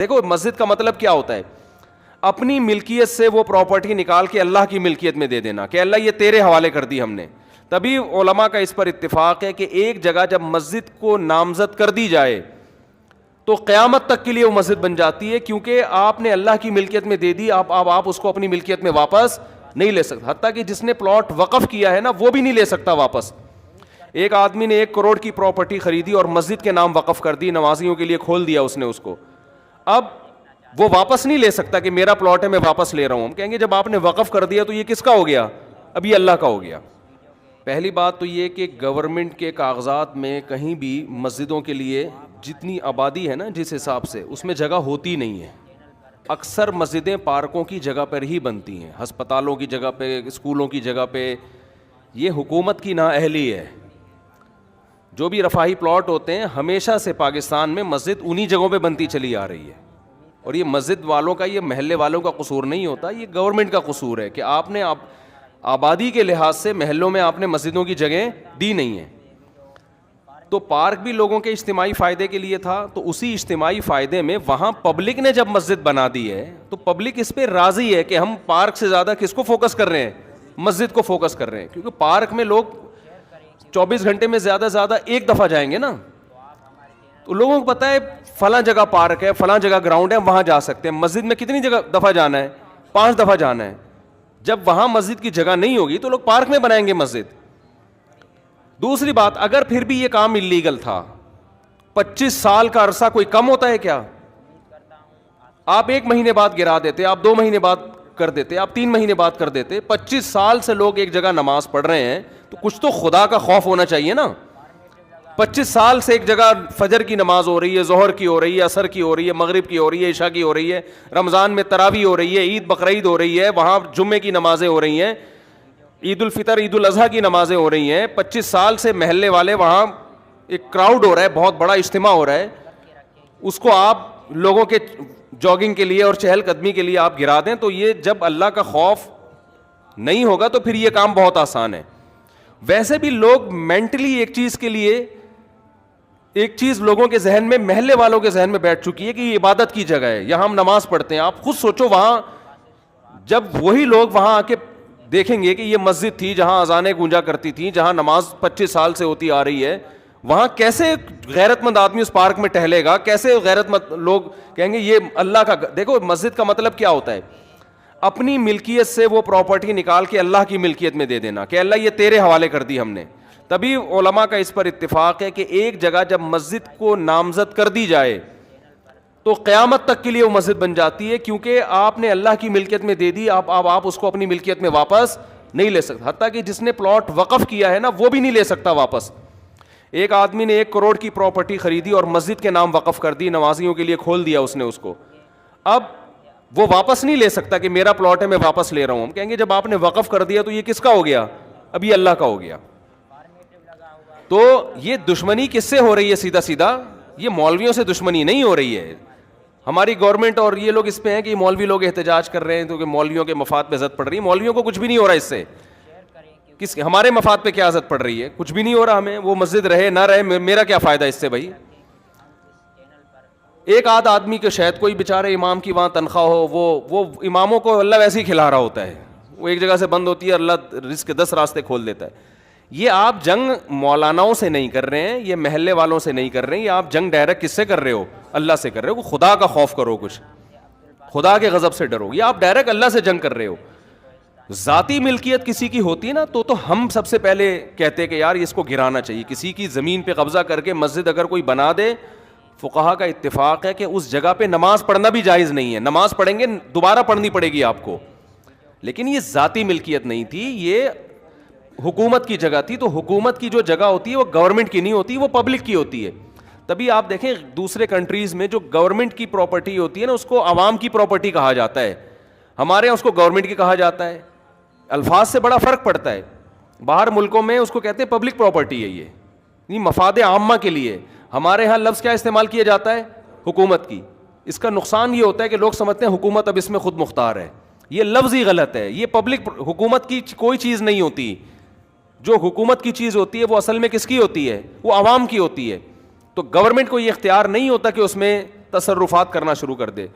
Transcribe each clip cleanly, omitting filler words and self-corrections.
دیکھو مسجد کا مطلب کیا ہوتا ہے، اپنی ملکیت سے وہ پراپرٹی نکال کے اللہ کی ملکیت میں دے دینا کہ اللہ یہ تیرے حوالے کر دی ہم نے. تبھی علماء کا اس پر اتفاق ہے کہ ایک جگہ جب مسجد کو نامزد کر دی جائے تو قیامت تک کے لیے وہ مسجد بن جاتی ہے، کیونکہ آپ نے اللہ کی ملکیت میں دے دی. آپ اس کو اپنی ملکیت میں واپس نہیں لے سکتے. حتیٰ کہ جس نے پلاٹ وقف کیا ہے نا وہ بھی نہیں لے سکتا واپس. ایک آدمی نے 1 کروڑ کی پراپرٹی خریدی اور مسجد کے نام وقف کر دی، نمازیوں کے لیے کھول دیا اس نے اس کو. اب وہ واپس نہیں لے سکتا کہ میرا پلاٹ ہے میں واپس لے رہا ہوں. ہم کہیں گے جب آپ نے وقف کر دیا تو یہ کس کا ہو گیا؟ اب یہ اللہ کا ہو گیا. پہلی بات تو یہ کہ گورنمنٹ کے کاغذات میں کہیں بھی مسجدوں کے لیے جتنی آبادی ہے نا جس حساب سے اس میں جگہ ہوتی نہیں ہے. اکثر مسجدیں پارکوں کی جگہ پر ہی بنتی ہیں، ہسپتالوں کی جگہ پہ، اسکولوں کی جگہ پہ. یہ حکومت کی نااہلی ہے. جو بھی رفاہی پلاٹ ہوتے ہیں ہمیشہ سے پاکستان میں مسجد انہی جگہوں پہ بنتی چلی آ رہی ہے. اور یہ مسجد والوں کا، یہ محلے والوں کا قصور نہیں ہوتا، یہ گورنمنٹ کا قصور ہے کہ آپ نے آبادی کے لحاظ سے محلوں میں آپ نے مسجدوں کی جگہیں دی نہیں ہیں. تو پارک بھی لوگوں کے اجتماعی فائدے کے لیے تھا، تو اسی اجتماعی فائدے میں وہاں پبلک نے جب مسجد بنا دی ہے تو پبلک اس پہ راضی ہے کہ ہم پارک سے زیادہ کس کو فوکس کر رہے ہیں؟ مسجد کو فوکس کر رہے ہیں. کیونکہ پارک میں لوگ 24 گھنٹے میں زیادہ سے زیادہ ایک دفعہ جائیں گے نا. تو لوگوں کو پتہ ہے فلاں جگہ پارک ہے، فلاں جگہ گراؤنڈ ہے، وہاں جا سکتے ہیں. مسجد میں کتنی جگہ دفعہ جانا ہے؟ 5 دفعہ جانا ہے. جب وہاں مسجد کی جگہ نہیں ہوگی تو لوگ پارک میں بنائیں گے مسجد. دوسری بات، اگر پھر بھی یہ کام اللیگل تھا، 25 سال کا عرصہ کوئی کم ہوتا ہے کیا؟ آپ 1 مہینے بعد گرا دیتے، آپ 2 مہینے بعد کر دیتے، آپ 3 مہینے بعد کر دیتے. 25 سال سے لوگ ایک جگہ نماز پڑھ رہے ہیں تو کچھ تو خدا کا خوف ہونا چاہیے نا. 25 سال سے ایک جگہ فجر کی نماز ہو رہی ہے، ظہر کی ہو رہی ہے، عصر کی ہو رہی ہے، مغرب کی ہو رہی ہے، عشاء کی ہو رہی ہے، رمضان میں تراویح ہو رہی ہے، عید بقرعید ہو رہی ہے، وہاں جمعے کی نمازیں ہو رہی ہیں، عید الفطر عید الاضحیٰ کی نمازیں ہو رہی ہیں. 25 سال سے محلے والے وہاں ایک کراؤڈ ہو رہا ہے، بہت بڑا اجتماع ہو رہا ہے، اس کو آپ لوگوں کے جاگنگ کے لیے اور چہل قدمی کے لیے آپ گرا دیں. تو یہ جب اللہ کا خوف نہیں ہوگا تو پھر یہ کام بہت آسان ہے. ویسے بھی لوگ مینٹلی ایک چیز لوگوں کے ذہن میں، محلے والوں کے ذہن میں بیٹھ چکی ہے کہ یہ عبادت کی جگہ ہے، یہاں ہم نماز پڑھتے ہیں. آپ خود سوچو، وہاں جب وہی لوگ وہاں آ کے دیکھیں گے کہ یہ مسجد تھی جہاں اذانیں گونجا کرتی تھیں، جہاں نماز 25 سال سے ہوتی آ رہی ہے، وہاں کیسے غیرت مند آدمی اس پارک میں ٹہلے گا؟ کیسے غیرت مند لوگ کہیں گے یہ اللہ کا. دیکھو مسجد کا مطلب کیا ہوتا ہے، اپنی ملکیت سے وہ پراپرٹی نکال کے اللہ کی ملکیت میں دے دینا کہ اللہ یہ تیرے حوالے کر دی ہم نے. تبھی علماء کا اس پر اتفاق ہے کہ ایک جگہ جب مسجد کو نامزد کر دی جائے تو قیامت تک کے لیے وہ مسجد بن جاتی ہے، کیونکہ آپ نے اللہ کی ملکیت میں دے دی. آپ اس کو اپنی ملکیت میں واپس نہیں لے سکتے. حتیٰ کہ جس نے پلاٹ وقف کیا ہے نا وہ بھی نہیں لے سکتا واپس. ایک آدمی نے 1 کروڑ کی پراپرٹی خریدی اور مسجد کے نام وقف کر دی، نمازیوں کے لیے کھول دیا اس نے اس کو. اب وہ واپس نہیں لے سکتا کہ میرا پلاٹ ہے میں واپس لے رہا ہوں. ہم کہیں گے جب آپ نے وقف کر دیا تو یہ کس کا ہو گیا؟ اب یہ اللہ کا ہو گیا. تو یہ دشمنی کس سے ہو رہی ہے؟ سیدھا سیدھا یہ مولویوں سے دشمنی نہیں ہو رہی ہے. ہماری گورنمنٹ اور یہ لوگ اس پہ ہیں کہ مولوی لوگ احتجاج کر رہے ہیں تو کہ مولویوں کے مفاد پہ زد پڑ رہی ہے. مولویوں کو کچھ بھی نہیں ہو رہا اس سے. ہمارے مفاد پہ کیا زد پڑ رہی ہے؟ کچھ بھی نہیں ہو رہا. ہمیں وہ مسجد رہے نہ رہے میرا کیا فائدہ اس سے بھائی؟ ایک آدھ آدمی کے شاید کوئی بیچارے امام کی وہاں تنخواہ ہو، وہ اماموں کو اللہ ویسے ہی کھلا رہا ہوتا ہے. وہ ایک جگہ سے بند ہوتی ہے، اللہ رزق کے 10 راستے کھول دیتا ہے. یہ آپ جنگ مولاناؤں سے نہیں کر رہے ہیں، یہ محلے والوں سے نہیں کر رہے ہیں، یہ آپ جنگ ڈائریکٹ کس سے کر رہے ہو؟ اللہ سے کر رہے ہو. خدا کا خوف کرو، کچھ خدا کے غضب سے ڈرو. یہ آپ ڈائریکٹ اللہ سے جنگ کر رہے ہو. ذاتی ملکیت کسی کی ہوتی ہے نا تو ہم سب سے پہلے کہتے کہ یار اس کو گرانا چاہیے. کسی کی زمین پہ قبضہ کر کے مسجد اگر کوئی بنا دے، فقہا کا اتفاق ہے کہ اس جگہ پہ نماز پڑھنا بھی جائز نہیں ہے. نماز پڑھیں گے دوبارہ پڑھنی پڑے گی آپ کو. لیکن یہ ذاتی ملکیت نہیں تھی، یہ حکومت کی جگہ تھی. تو حکومت کی جو جگہ ہوتی ہے وہ گورنمنٹ کی نہیں ہوتی، وہ پبلک کی ہوتی ہے. تبھی آپ دیکھیں دوسرے کنٹریز میں جو گورنمنٹ کی پراپرٹی ہوتی ہے نا اس کو عوام کی پراپرٹی کہا جاتا ہے. ہمارے یہاں اس کو گورنمنٹ کی کہا جاتا ہے. الفاظ سے بڑا فرق پڑتا ہے. باہر ملکوں میں اس کو کہتے ہیں پبلک پراپرٹی ہے، یہ مفاد عامہ کے لیے. ہمارے ہاں لفظ کیا استعمال کیا جاتا ہے؟ حکومت کی. اس کا نقصان یہ ہوتا ہے کہ لوگ سمجھتے ہیں حکومت اب اس میں خود مختار ہے. یہ لفظ ہی غلط ہے. یہ پبلک حکومت کی کوئی چیز نہیں ہوتی. جو حکومت کی چیز ہوتی ہے وہ اصل میں کس کی ہوتی ہے؟ وہ عوام کی ہوتی ہے. تو گورنمنٹ کو یہ اختیار نہیں ہوتا کہ اس میں تصرفات کرنا شروع کر دے.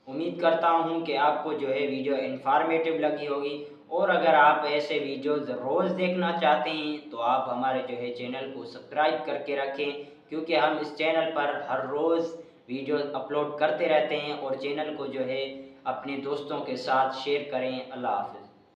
امید کرتا ہوں کہ آپ کو جو ہے ویڈیو انفارمیٹیو لگی ہوگی، اور اگر آپ ایسے ویڈیوز روز دیکھنا چاہتے ہیں تو آپ ہمارے جو ہے چینل کو سبسکرائب کر کے رکھیں، کیونکہ ہم اس چینل پر ہر روز ویڈیو اپلوڈ کرتے رہتے ہیں، اور چینل کو جو ہے اپنے دوستوں کے ساتھ شیئر کریں. اللہ حافظ.